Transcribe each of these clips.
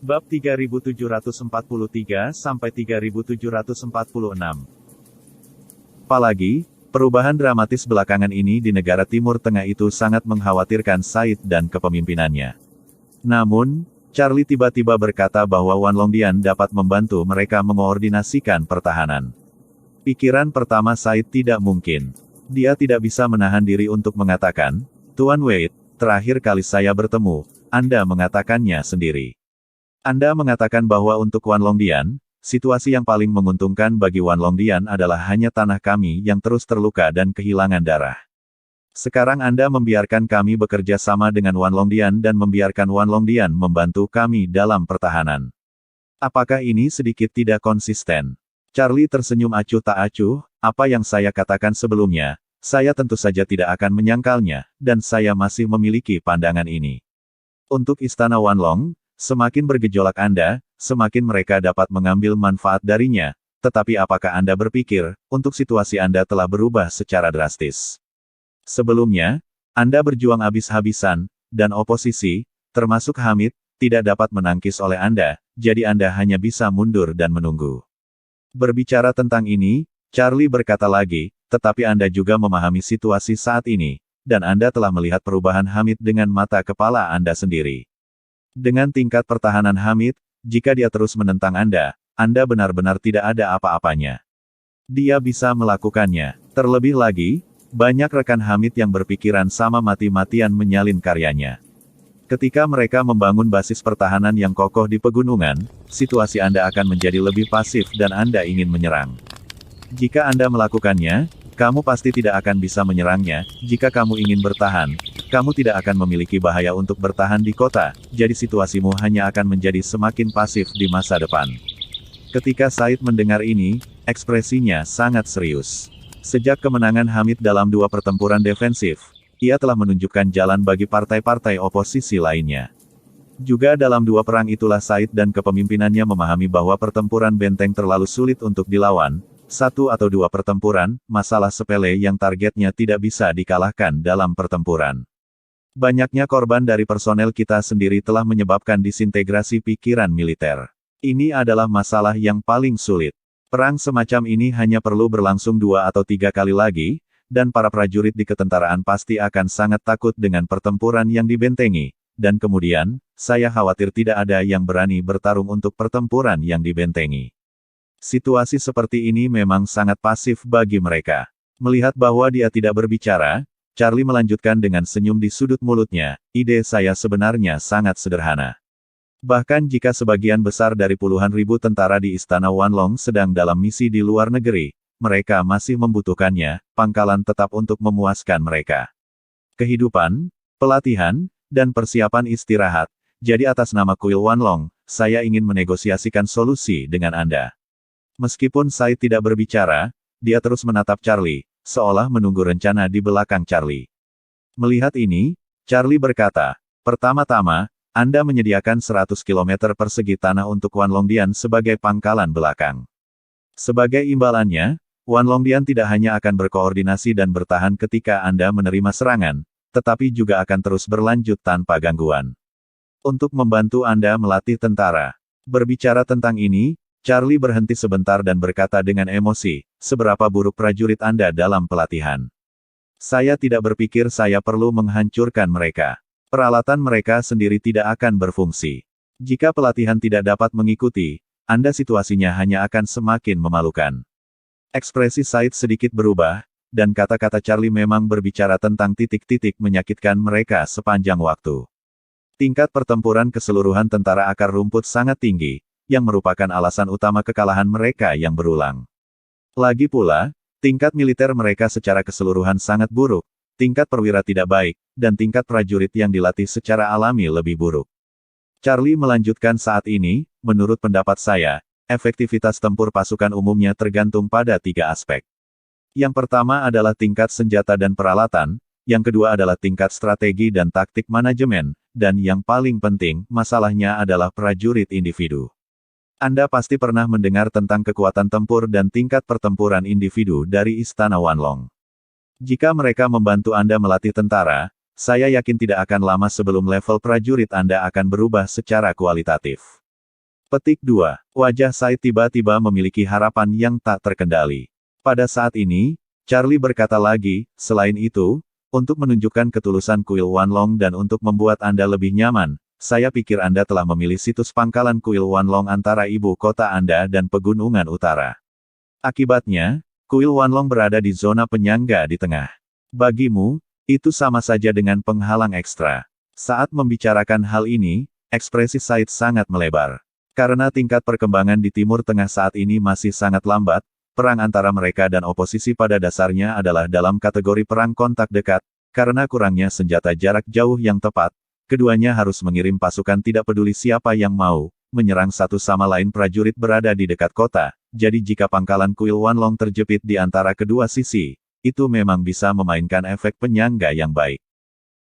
Bab 3743-3746. Apalagi, perubahan dramatis belakangan ini di negara Timur Tengah itu sangat mengkhawatirkan Said dan kepemimpinannya. Namun, Charlie tiba-tiba berkata bahwa Wan Longdian dapat membantu mereka mengoordinasikan pertahanan. Pikiran pertama Said tidak mungkin. Dia tidak bisa menahan diri untuk mengatakan, "Tuan Wade, terakhir kali saya bertemu, Anda mengatakannya sendiri. Anda mengatakan bahwa untuk Wan Longdian, situasi yang paling menguntungkan bagi Wan Longdian adalah hanya tanah kami yang terus terluka dan kehilangan darah. Sekarang Anda membiarkan kami bekerja sama dengan Wan Longdian dan membiarkan Wan Longdian membantu kami dalam pertahanan. Apakah ini sedikit tidak konsisten?" Charlie tersenyum acuh tak acuh, "Apa yang saya katakan sebelumnya, saya tentu saja tidak akan menyangkalnya, dan saya masih memiliki pandangan ini. Untuk Istana Wanlong, semakin bergejolak Anda, semakin mereka dapat mengambil manfaat darinya, tetapi apakah Anda berpikir, untuk situasi Anda telah berubah secara drastis? Sebelumnya, Anda berjuang habis-habisan, dan oposisi, termasuk Hamid, tidak dapat menangkis oleh Anda, jadi Anda hanya bisa mundur dan menunggu." Berbicara tentang ini, Charlie berkata lagi, "Tetapi Anda juga memahami situasi saat ini, dan Anda telah melihat perubahan Hamid dengan mata kepala Anda sendiri. Dengan tingkat pertahanan Hamid, jika dia terus menentang Anda benar-benar tidak ada apa-apanya. Dia bisa melakukannya. Terlebih lagi, banyak rekan Hamid yang berpikiran sama mati-matian menyalin karyanya. Ketika mereka membangun basis pertahanan yang kokoh di pegunungan, situasi Anda akan menjadi lebih pasif dan Anda ingin menyerang. Jika Anda melakukannya, kamu pasti tidak akan bisa menyerangnya. Jika kamu ingin bertahan, kamu tidak akan memiliki bahaya untuk bertahan di kota, jadi situasimu hanya akan menjadi semakin pasif di masa depan." Ketika Said mendengar ini, ekspresinya sangat serius. Sejak kemenangan Hamid dalam 2 pertempuran defensif, ia telah menunjukkan jalan bagi partai-partai oposisi lainnya. Juga dalam 2 perang itulah Said dan kepemimpinannya memahami bahwa pertempuran benteng terlalu sulit untuk dilawan. 1 atau 2 pertempuran, masalah sepele yang targetnya tidak bisa dikalahkan dalam pertempuran. Banyaknya korban dari personel kita sendiri telah menyebabkan disintegrasi pikiran militer. Ini adalah masalah yang paling sulit. Perang semacam ini hanya perlu berlangsung 2 atau 3 kali lagi, dan para prajurit di ketentaraan pasti akan sangat takut dengan pertempuran yang dibentengi. Dan kemudian, saya khawatir tidak ada yang berani bertarung untuk pertempuran yang dibentengi. Situasi seperti ini memang sangat pasif bagi mereka. Melihat bahwa dia tidak berbicara, Charlie melanjutkan dengan senyum di sudut mulutnya, "Ide saya sebenarnya sangat sederhana. Bahkan jika sebagian besar dari puluhan ribu tentara di Istana Wanlong sedang dalam misi di luar negeri, mereka masih membutuhkannya, pangkalan tetap untuk memuaskan mereka. Kehidupan, pelatihan, dan persiapan istirahat. Jadi atas nama Kuil Wanlong, saya ingin menegosiasikan solusi dengan Anda." Meskipun Said tidak berbicara, dia terus menatap Charlie, seolah menunggu rencana di belakang Charlie. Melihat ini, Charlie berkata, "Pertama-tama, Anda menyediakan 100 km persegi tanah untuk Wan Longdian sebagai pangkalan belakang. Sebagai imbalannya, Wan Longdian tidak hanya akan berkoordinasi dan bertahan ketika Anda menerima serangan, tetapi juga akan terus berlanjut tanpa gangguan. Untuk membantu Anda melatih tentara." Berbicara tentang ini, Charlie berhenti sebentar dan berkata dengan emosi, "Seberapa buruk prajurit Anda dalam pelatihan? Saya tidak berpikir saya perlu menghancurkan mereka. Peralatan mereka sendiri tidak akan berfungsi. Jika pelatihan tidak dapat mengikuti, Anda situasinya hanya akan semakin memalukan." Ekspresi Said sedikit berubah, dan kata-kata Charlie memang berbicara tentang titik-titik menyakitkan mereka sepanjang waktu. Tingkat pertempuran keseluruhan tentara akar rumput sangat tinggi, yang merupakan alasan utama kekalahan mereka yang berulang. Lagi pula, tingkat militer mereka secara keseluruhan sangat buruk, tingkat perwira tidak baik, dan tingkat prajurit yang dilatih secara alami lebih buruk. Charlie melanjutkan, "Saat ini, menurut pendapat saya, efektivitas tempur pasukan umumnya tergantung pada 3 aspek. Yang pertama adalah tingkat senjata dan peralatan, yang kedua adalah tingkat strategi dan taktik manajemen, dan yang paling penting, masalahnya adalah prajurit individu. Anda pasti pernah mendengar tentang kekuatan tempur dan tingkat pertempuran individu dari Istana Wanlong. Jika mereka membantu Anda melatih tentara, saya yakin tidak akan lama sebelum level prajurit Anda akan berubah secara kualitatif. Petik 2. Wajah Said tiba-tiba memiliki harapan yang tak terkendali. Pada saat ini, Charlie berkata lagi, selain itu, untuk menunjukkan ketulusan kuil Wanlong dan untuk membuat Anda lebih nyaman, saya pikir Anda telah memilih situs pangkalan kuil Wanlong antara ibu kota Anda dan pegunungan utara. Akibatnya, kuil Wanlong berada di zona penyangga di tengah. Bagimu, itu sama saja dengan penghalang ekstra. Saat membicarakan hal ini, ekspresi Said sangat melebar. Karena tingkat perkembangan di Timur Tengah saat ini masih sangat lambat, perang antara mereka dan oposisi pada dasarnya adalah dalam kategori perang kontak dekat, karena kurangnya senjata jarak jauh yang tepat, keduanya harus mengirim pasukan tidak peduli siapa yang mau, menyerang satu sama lain prajurit berada di dekat kota, jadi jika pangkalan kuil Wanlong terjepit di antara kedua sisi, itu memang bisa memainkan efek penyangga yang baik.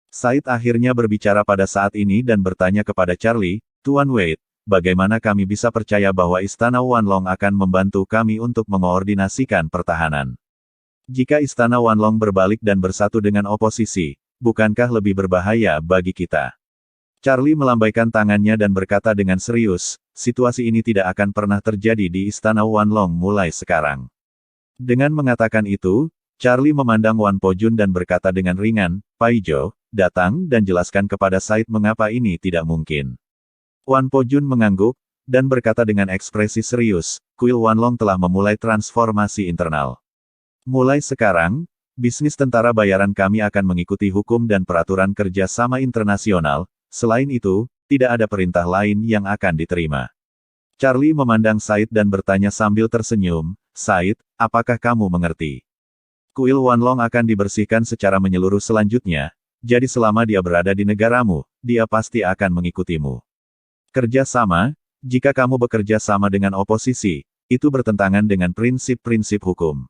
Said akhirnya berbicara pada saat ini dan bertanya kepada Charlie, Tuan Wade, bagaimana kami bisa percaya bahwa Istana Wanlong akan membantu kami untuk mengoordinasikan pertahanan? Jika Istana Wanlong berbalik dan bersatu dengan oposisi, bukankah lebih berbahaya bagi kita? Charlie melambaikan tangannya dan berkata dengan serius, situasi ini tidak akan pernah terjadi di Istana Wanlong mulai sekarang. Dengan mengatakan itu, Charlie memandang Wan Po Jun dan berkata dengan ringan, Paijo, datang dan jelaskan kepada Said mengapa ini tidak mungkin. Wan Po Jun mengangguk, dan berkata dengan ekspresi serius, kuil Wanlong telah memulai transformasi internal. Mulai sekarang, bisnis tentara bayaran kami akan mengikuti hukum dan peraturan kerja sama internasional, selain itu, tidak ada perintah lain yang akan diterima. Charlie memandang Said dan bertanya sambil tersenyum, Said, apakah kamu mengerti? Kuil Wanlong akan dibersihkan secara menyeluruh selanjutnya, jadi selama dia berada di negaramu, dia pasti akan mengikutimu. Kerja sama, jika kamu bekerja sama dengan oposisi, itu bertentangan dengan prinsip-prinsip hukum.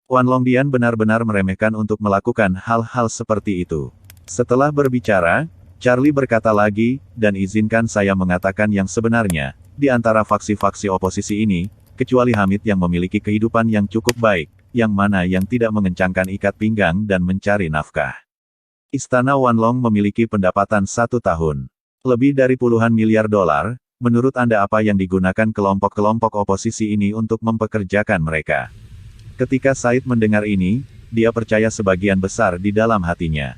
Wan Longdian benar-benar meremehkan untuk melakukan hal-hal seperti itu. Setelah berbicara, Charlie berkata lagi, dan izinkan saya mengatakan yang sebenarnya, di antara faksi-faksi oposisi ini, kecuali Hamid yang memiliki kehidupan yang cukup baik, yang mana yang tidak mengencangkan ikat pinggang dan mencari nafkah. Istana Wanlong memiliki pendapatan 1 tahun. Lebih dari puluhan miliar dolar, menurut Anda apa yang digunakan kelompok-kelompok oposisi ini untuk mempekerjakan mereka? Ketika Said mendengar ini, dia percaya sebagian besar di dalam hatinya.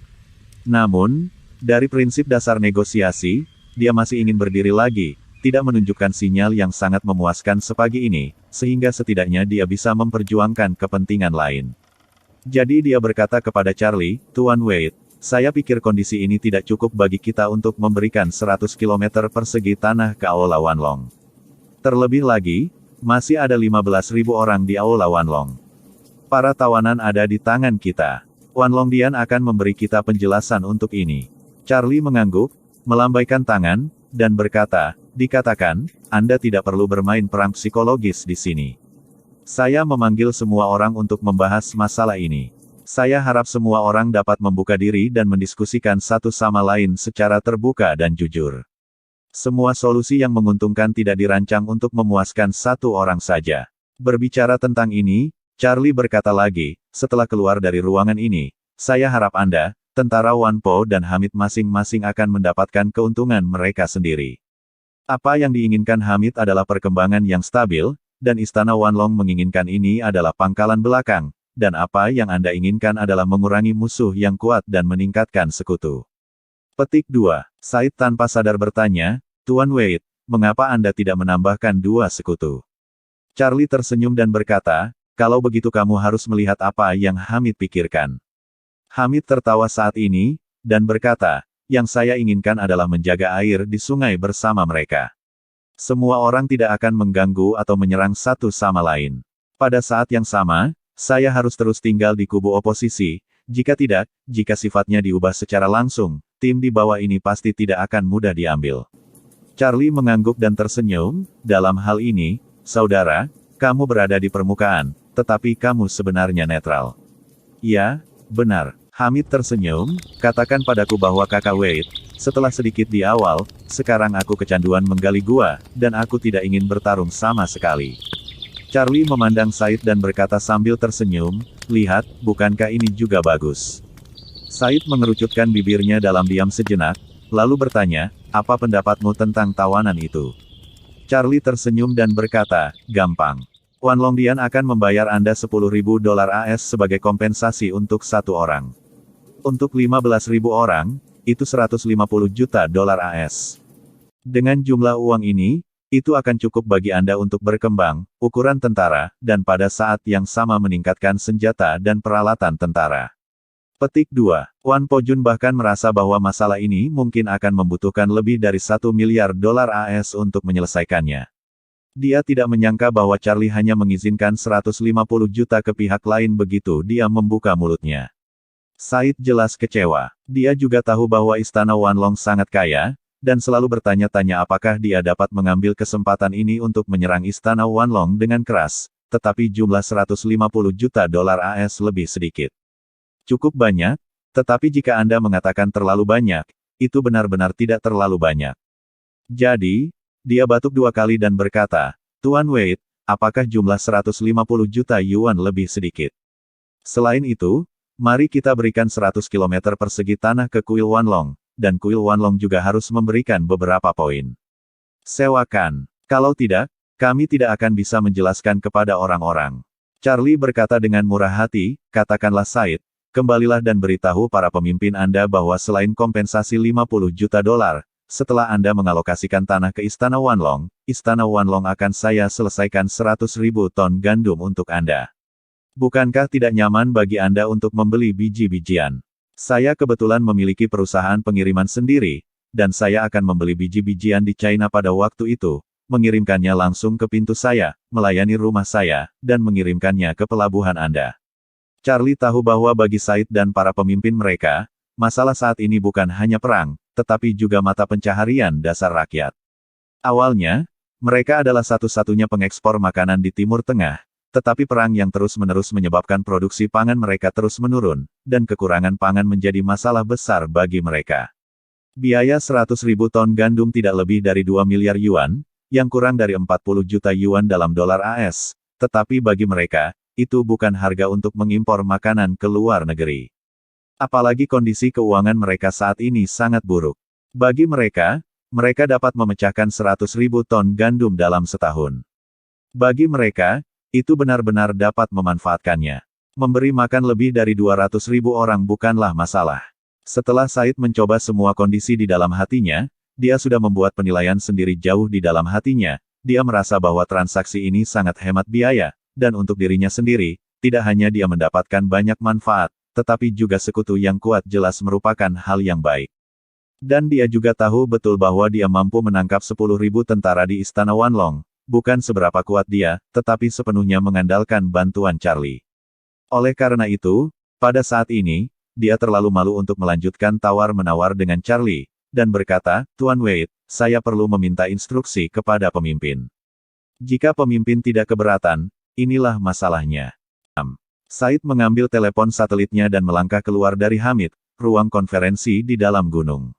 Namun, dari prinsip dasar negosiasi, dia masih ingin berdiri lagi, tidak menunjukkan sinyal yang sangat memuaskan sepagi ini, sehingga setidaknya dia bisa memperjuangkan kepentingan lain. Jadi dia berkata kepada Charlie, Tuan Wade, saya pikir kondisi ini tidak cukup bagi kita untuk memberikan 100 km persegi tanah ke Aula Wanlong. Terlebih lagi, masih ada 15.000 orang di Aula Wanlong. Para tawanan ada di tangan kita. Wan Longdian akan memberi kita penjelasan untuk ini. Charlie mengangguk, melambaikan tangan, dan berkata, dikatakan, Anda tidak perlu bermain perang psikologis di sini. Saya memanggil semua orang untuk membahas masalah ini. Saya harap semua orang dapat membuka diri dan mendiskusikan satu sama lain secara terbuka dan jujur. Semua solusi yang menguntungkan tidak dirancang untuk memuaskan satu orang saja. Berbicara tentang ini, Charlie berkata lagi, setelah keluar dari ruangan ini, saya harap Anda, tentara Wan Po dan Hamid masing-masing akan mendapatkan keuntungan mereka sendiri. Apa yang diinginkan Hamid adalah perkembangan yang stabil, dan Istana Wanlong menginginkan ini adalah pangkalan belakang. Dan apa yang Anda inginkan adalah mengurangi musuh yang kuat dan meningkatkan sekutu. Petik 2. Said tanpa sadar bertanya, Tuan Wade, mengapa Anda tidak menambahkan 2 sekutu? Charlie tersenyum dan berkata, kalau begitu kamu harus melihat apa yang Hamid pikirkan. Hamid tertawa saat ini, dan berkata, yang saya inginkan adalah menjaga air di sungai bersama mereka. Semua orang tidak akan mengganggu atau menyerang satu sama lain. Pada saat yang sama, saya harus terus tinggal di kubu oposisi, jika tidak, jika sifatnya diubah secara langsung, tim di bawah ini pasti tidak akan mudah diambil. Charlie mengangguk dan tersenyum, dalam hal ini, saudara, kamu berada di permukaan, tetapi kamu sebenarnya netral. Ya, benar. Hamid tersenyum, katakan padaku bahwa kakak Wade, setelah sedikit di awal, sekarang aku kecanduan menggali gua, dan aku tidak ingin bertarung sama sekali. Charlie memandang Said dan berkata sambil tersenyum, lihat, bukankah ini juga bagus? Said mengerucutkan bibirnya dalam diam sejenak, lalu bertanya, apa pendapatmu tentang tawanan itu? Charlie tersenyum dan berkata, gampang. Wan Longdian akan membayar Anda $10.000 AS sebagai kompensasi untuk satu orang. Untuk 15.000 orang, itu $150 juta AS. Dengan jumlah uang ini, itu akan cukup bagi Anda untuk berkembang, ukuran tentara, dan pada saat yang sama meningkatkan senjata dan peralatan tentara. Petik 2. Wan Pojun bahkan merasa bahwa masalah ini mungkin akan membutuhkan lebih dari $1 miliar AS untuk menyelesaikannya. Dia tidak menyangka bahwa Charlie hanya mengizinkan 150 juta ke pihak lain begitu dia membuka mulutnya. Said jelas kecewa. Dia juga tahu bahwa Istana Wanlong sangat kaya, dan selalu bertanya-tanya apakah dia dapat mengambil kesempatan ini untuk menyerang Istana Wanlong dengan keras, tetapi jumlah $150 juta AS lebih sedikit. Cukup banyak, tetapi jika Anda mengatakan terlalu banyak, itu benar-benar tidak terlalu banyak. Jadi, dia batuk 2 kali dan berkata, Tuan Wade, apakah jumlah 150 juta yuan lebih sedikit? Selain itu, mari kita berikan 100 km persegi tanah ke kuil Wanlong, dan kuil Wanlong juga harus memberikan beberapa poin. Sewakan. Kalau tidak, kami tidak akan bisa menjelaskan kepada orang-orang. Charlie berkata dengan murah hati, katakanlah Said, kembalilah dan beritahu para pemimpin Anda bahwa selain kompensasi $50 juta, setelah Anda mengalokasikan tanah ke Istana Wanlong akan saya selesaikan 100.000 ton gandum untuk Anda. Bukankah tidak nyaman bagi Anda untuk membeli biji-bijian? Saya kebetulan memiliki perusahaan pengiriman sendiri, dan saya akan membeli biji-bijian di China pada waktu itu, mengirimkannya langsung ke pintu saya, melayani rumah saya, dan mengirimkannya ke pelabuhan Anda. Charlie tahu bahwa bagi Said dan para pemimpin mereka, masalah saat ini bukan hanya perang, tetapi juga mata pencaharian dasar rakyat. Awalnya, mereka adalah satu-satunya pengekspor makanan di Timur Tengah, tetapi perang yang terus-menerus menyebabkan produksi pangan mereka terus menurun, dan kekurangan pangan menjadi masalah besar bagi mereka. Biaya 100.000 ton gandum tidak lebih dari 2 miliar yuan, yang kurang dari 40 juta yuan dalam dolar AS, tetapi bagi mereka, itu bukan harga untuk mengimpor makanan ke luar negeri. Apalagi kondisi keuangan mereka saat ini sangat buruk. Bagi mereka, mereka dapat memecahkan 100.000 ton gandum dalam setahun. Bagi mereka, itu benar-benar dapat memanfaatkannya. Memberi makan lebih dari 200.000 orang bukanlah masalah. Setelah Said mencoba semua kondisi di dalam hatinya, dia sudah membuat penilaian sendiri jauh di dalam hatinya. Dia merasa bahwa transaksi ini sangat hemat biaya, dan untuk dirinya sendiri, tidak hanya dia mendapatkan banyak manfaat, tetapi juga sekutu yang kuat jelas merupakan hal yang baik. Dan dia juga tahu betul bahwa dia mampu menangkap 10.000 tentara di Istana Wanlong, bukan seberapa kuat dia, tetapi sepenuhnya mengandalkan bantuan Charlie. Oleh karena itu, pada saat ini, dia terlalu malu untuk melanjutkan tawar-menawar dengan Charlie, dan berkata, Tuan Wade, saya perlu meminta instruksi kepada pemimpin. Jika pemimpin tidak keberatan, inilah masalahnya. Said mengambil telepon satelitnya dan melangkah keluar dari Hamid, ruang konferensi di dalam gunung.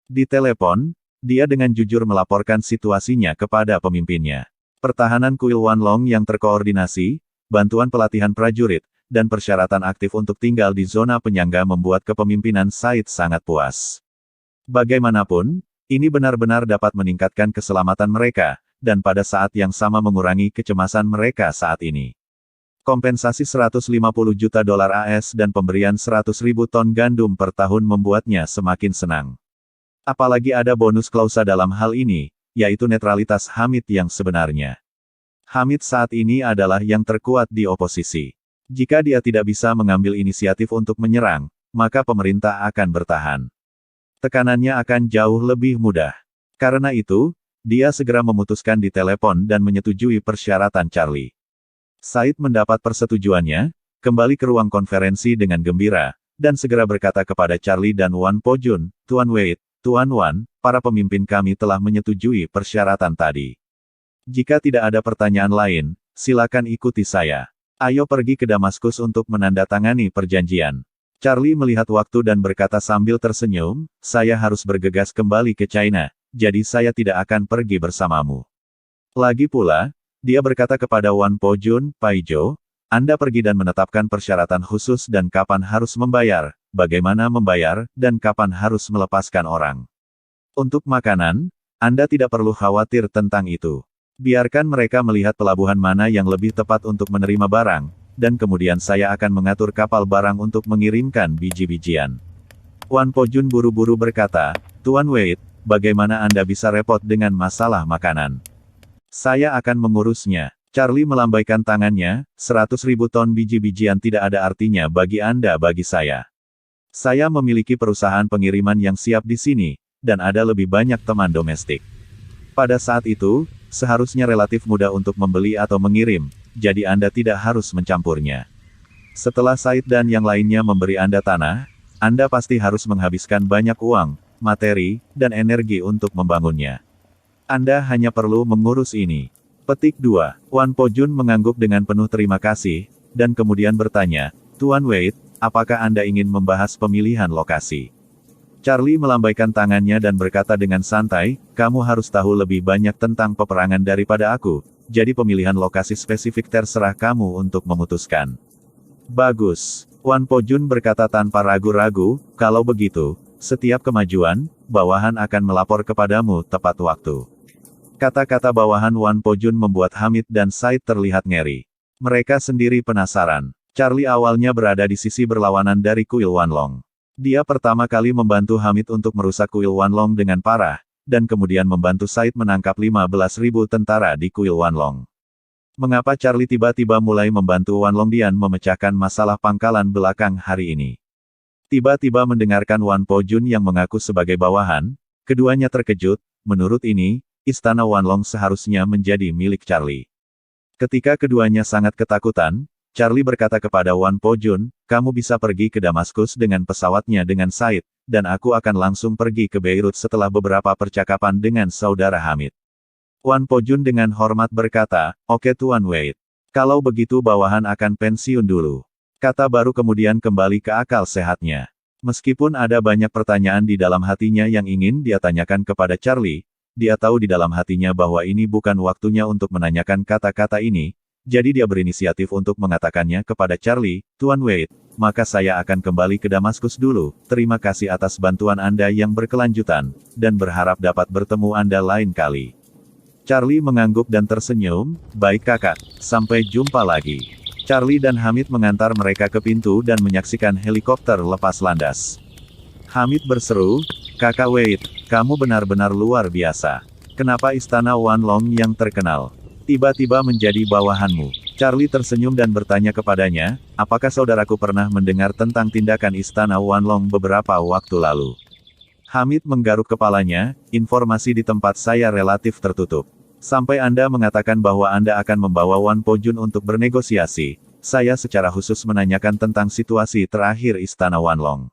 Di telepon, dia dengan jujur melaporkan situasinya kepada pemimpinnya. Pertahanan kuil Wanlong yang terkoordinasi, bantuan pelatihan prajurit, dan persyaratan aktif untuk tinggal di zona penyangga membuat kepemimpinan Said sangat puas. Bagaimanapun, ini benar-benar dapat meningkatkan keselamatan mereka, dan pada saat yang sama mengurangi kecemasan mereka saat ini. Kompensasi 150 juta dolar AS dan pemberian 100.000 ton gandum per tahun membuatnya semakin senang. Apalagi ada bonus klausa dalam hal ini, yaitu netralitas Hamid yang sebenarnya. Hamid saat ini adalah yang terkuat di oposisi. Jika dia tidak bisa mengambil inisiatif untuk menyerang, maka pemerintah akan bertahan. Tekanannya akan jauh lebih mudah. Karena itu, dia segera memutuskan di telepon dan menyetujui persyaratan Charlie. Said mendapat persetujuannya, kembali ke ruang konferensi dengan gembira, dan segera berkata kepada Charlie dan Wan Pojun, Tuan Wade, Tuan Wan, para pemimpin kami telah menyetujui persyaratan tadi. Jika tidak ada pertanyaan lain, silakan ikuti saya. Ayo pergi ke Damaskus untuk menandatangani perjanjian. Charlie melihat waktu dan berkata sambil tersenyum, saya harus bergegas kembali ke China, jadi saya tidak akan pergi bersamamu. Lagi pula, dia berkata kepada Wan Pojun, Paijo, Anda pergi dan menetapkan persyaratan khusus dan kapan harus membayar, bagaimana membayar, dan kapan harus melepaskan orang. Untuk makanan, Anda tidak perlu khawatir tentang itu. Biarkan mereka melihat pelabuhan mana yang lebih tepat untuk menerima barang, dan kemudian saya akan mengatur kapal barang untuk mengirimkan biji-bijian. Wan Pojun buru-buru berkata, Tuan Wade, bagaimana Anda bisa repot dengan masalah makanan? Saya akan mengurusnya. Charlie melambaikan tangannya, 100.000 ton biji-bijian tidak ada artinya bagi Anda bagi saya. Saya memiliki perusahaan pengiriman yang siap di sini, dan ada lebih banyak teman domestik. Pada saat itu, seharusnya relatif mudah untuk membeli atau mengirim, jadi Anda tidak harus mencampurnya. Setelah Said dan yang lainnya memberi Anda tanah, Anda pasti harus menghabiskan banyak uang, materi, dan energi untuk membangunnya. Anda hanya perlu mengurus ini. Petik 2. Wan Pojun mengangguk dengan penuh terima kasih, dan kemudian bertanya, Tuan Wade, apakah Anda ingin membahas pemilihan lokasi? Charlie melambaikan tangannya dan berkata dengan santai, kamu harus tahu lebih banyak tentang peperangan daripada aku, jadi pemilihan lokasi spesifik terserah kamu untuk memutuskan. Bagus. Wan Pojun berkata tanpa ragu-ragu, kalau begitu, setiap kemajuan, bawahan akan melapor kepadamu tepat waktu. Kata-kata bawahan Wan Pojun membuat Hamid dan Said terlihat ngeri. Mereka sendiri penasaran. Charlie awalnya berada di sisi berlawanan dari kuil Wanlong. Dia pertama kali membantu Hamid untuk merusak kuil Wanlong dengan parah, dan kemudian membantu Said menangkap 15.000 tentara di kuil Wanlong. Mengapa Charlie tiba-tiba mulai membantu Wanlong Dian memecahkan masalah pangkalan belakang hari ini? Tiba-tiba mendengarkan Wan Pojun yang mengaku sebagai bawahan, keduanya terkejut. Menurut ini, Istana Wanlong seharusnya menjadi milik Charlie. Ketika keduanya sangat ketakutan, Charlie berkata kepada Wan Pojun, kamu bisa pergi ke Damaskus dengan pesawatnya dengan Said, dan aku akan langsung pergi ke Beirut setelah beberapa percakapan dengan saudara Hamid. Wan Pojun dengan hormat berkata, oke Tuan Wade. Kalau begitu bawahan akan pensiun dulu. Kata baru kemudian kembali ke akal sehatnya. Meskipun ada banyak pertanyaan di dalam hatinya yang ingin dia tanyakan kepada Charlie, dia tahu di dalam hatinya bahwa ini bukan waktunya untuk menanyakan kata-kata ini, jadi dia berinisiatif untuk mengatakannya kepada Charlie, Tuan Wade, maka saya akan kembali ke Damaskus dulu, terima kasih atas bantuan Anda yang berkelanjutan, dan berharap dapat bertemu Anda lain kali. Charlie mengangguk dan tersenyum, baik kakak, sampai jumpa lagi. Charlie dan Hamid mengantar mereka ke pintu dan menyaksikan helikopter lepas landas. Hamid berseru, Kakak Wade, kamu benar-benar luar biasa. Kenapa Istana Wanlong yang terkenal tiba-tiba menjadi bawahanmu? Charlie tersenyum dan bertanya kepadanya, apakah saudaraku pernah mendengar tentang tindakan Istana Wanlong beberapa waktu lalu? Hamid menggaruk kepalanya, informasi di tempat saya relatif tertutup. Sampai Anda mengatakan bahwa Anda akan membawa Wan Pojun untuk bernegosiasi, saya secara khusus menanyakan tentang situasi terakhir Istana Wanlong.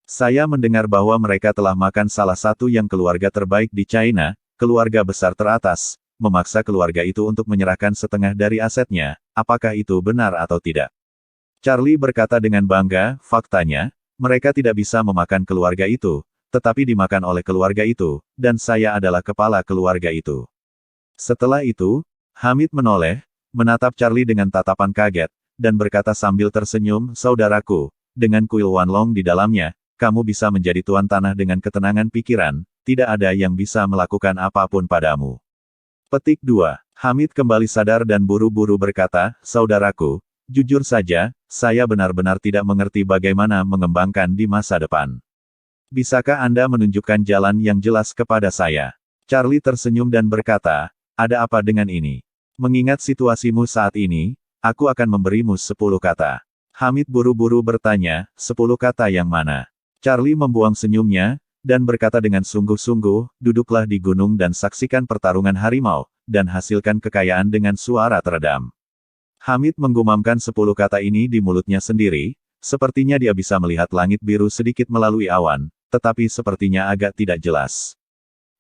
Saya mendengar bahwa mereka telah makan salah satu yang keluarga terbaik di China, keluarga besar teratas, memaksa keluarga itu untuk menyerahkan setengah dari asetnya, apakah itu benar atau tidak? Charlie berkata dengan bangga, faktanya, mereka tidak bisa memakan keluarga itu, tetapi dimakan oleh keluarga itu, dan saya adalah kepala keluarga itu. Setelah itu, Hamid menoleh, menatap Charlie dengan tatapan kaget, dan berkata sambil tersenyum, saudaraku, dengan kuil Wanlong di dalamnya, kamu bisa menjadi tuan tanah dengan ketenangan pikiran, tidak ada yang bisa melakukan apapun padamu. Petik 2. Hamid kembali sadar dan buru-buru berkata, saudaraku, jujur saja, saya benar-benar tidak mengerti bagaimana mengembangkan di masa depan. Bisakah Anda menunjukkan jalan yang jelas kepada saya? Charlie tersenyum dan berkata, ada apa dengan ini? Mengingat situasimu saat ini, aku akan memberimu 10 kata. Hamid buru-buru bertanya, 10 kata yang mana? Charlie membuang senyumnya, dan berkata dengan sungguh-sungguh, duduklah di gunung dan saksikan pertarungan harimau, dan hasilkan kekayaan dengan suara teredam. Hamid menggumamkan 10 kata ini di mulutnya sendiri, sepertinya dia bisa melihat langit biru sedikit melalui awan, tetapi sepertinya agak tidak jelas.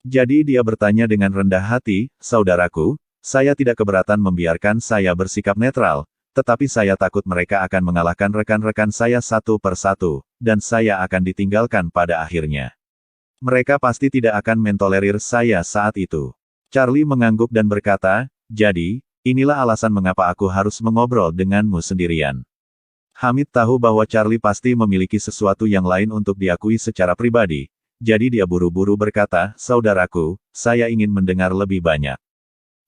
Jadi dia bertanya dengan rendah hati, saudaraku, saya tidak keberatan membiarkan saya bersikap netral, tetapi saya takut mereka akan mengalahkan rekan-rekan saya satu persatu, dan saya akan ditinggalkan pada akhirnya. Mereka pasti tidak akan mentolerir saya saat itu. Charlie mengangguk dan berkata, jadi, inilah alasan mengapa aku harus mengobrol denganmu sendirian. Hamid tahu bahwa Charlie pasti memiliki sesuatu yang lain untuk diakui secara pribadi, jadi dia buru-buru berkata, saudaraku, saya ingin mendengar lebih banyak.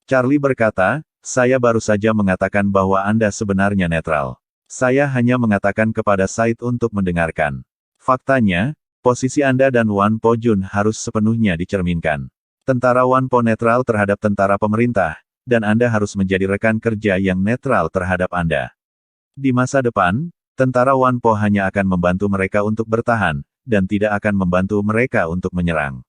Charlie berkata, saya baru saja mengatakan bahwa Anda sebenarnya netral. Saya hanya mengatakan kepada Said untuk mendengarkan. Faktanya, posisi Anda dan Wan Po Jun harus sepenuhnya dicerminkan. Tentara Wan Po netral terhadap tentara pemerintah, dan Anda harus menjadi rekan kerja yang netral terhadap Anda. Di masa depan, tentara Wan Po hanya akan membantu mereka untuk bertahan, dan tidak akan membantu mereka untuk menyerang.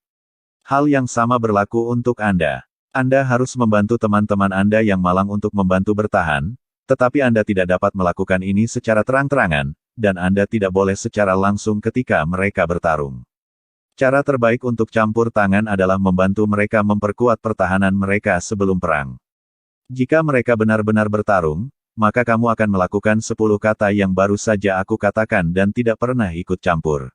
Hal yang sama berlaku untuk Anda. Anda harus membantu teman-teman Anda yang malang untuk membantu bertahan, tetapi Anda tidak dapat melakukan ini secara terang-terangan, dan Anda tidak boleh secara langsung ketika mereka bertarung. Cara terbaik untuk campur tangan adalah membantu mereka memperkuat pertahanan mereka sebelum perang. Jika mereka benar-benar bertarung, maka kamu akan melakukan 10 kata yang baru saja aku katakan dan tidak pernah ikut campur.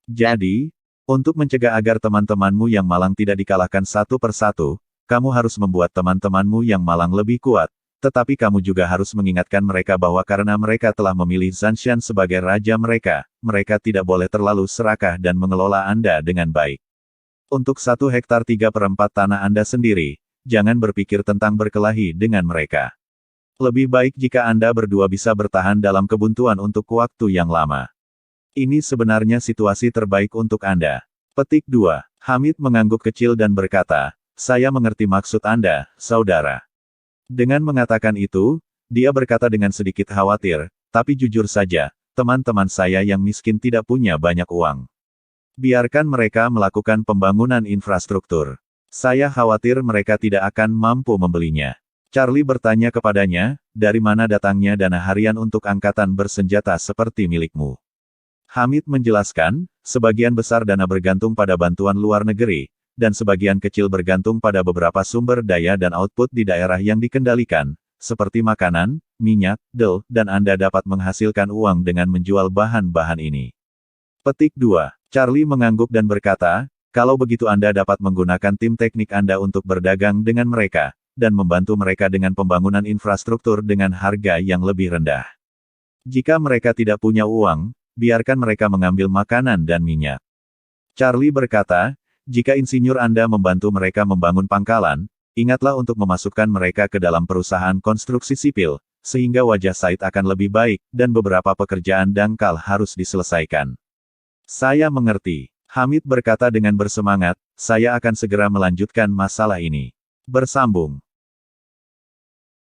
Jadi, untuk mencegah agar teman-temanmu yang malang tidak dikalahkan satu persatu, kamu harus membuat teman-temanmu yang malang lebih kuat, tetapi kamu juga harus mengingatkan mereka bahwa karena mereka telah memilih Zanshan sebagai raja mereka, mereka tidak boleh terlalu serakah dan mengelola Anda dengan baik. Untuk 1 hektar 3/4 tanah Anda sendiri, jangan berpikir tentang berkelahi dengan mereka. Lebih baik jika Anda berdua bisa bertahan dalam kebuntuan untuk waktu yang lama. Ini sebenarnya situasi terbaik untuk Anda. Petik 2. Hamid mengangguk kecil dan berkata, saya mengerti maksud Anda, saudara. Dengan mengatakan itu, dia berkata dengan sedikit khawatir, tapi jujur saja, teman-teman saya yang miskin tidak punya banyak uang. Biarkan mereka melakukan pembangunan infrastruktur. Saya khawatir mereka tidak akan mampu membelinya. Charlie bertanya kepadanya, dari mana datangnya dana harian untuk angkatan bersenjata seperti milikmu? Hamid menjelaskan, sebagian besar dana bergantung pada bantuan luar negeri, dan sebagian kecil bergantung pada beberapa sumber daya dan output di daerah yang dikendalikan, seperti makanan, minyak, del, dan Anda dapat menghasilkan uang dengan menjual bahan-bahan ini. Petik 2. Charlie mengangguk dan berkata, kalau begitu Anda dapat menggunakan tim teknik Anda untuk berdagang dengan mereka, dan membantu mereka dengan pembangunan infrastruktur dengan harga yang lebih rendah. Jika mereka tidak punya uang, biarkan mereka mengambil makanan dan minyak. Charlie berkata, jika insinyur Anda membantu mereka membangun pangkalan, ingatlah untuk memasukkan mereka ke dalam perusahaan konstruksi sipil, sehingga wajah Said akan lebih baik, dan beberapa pekerjaan dangkal harus diselesaikan. Saya mengerti. Hamid berkata dengan bersemangat, saya akan segera melanjutkan masalah ini. Bersambung.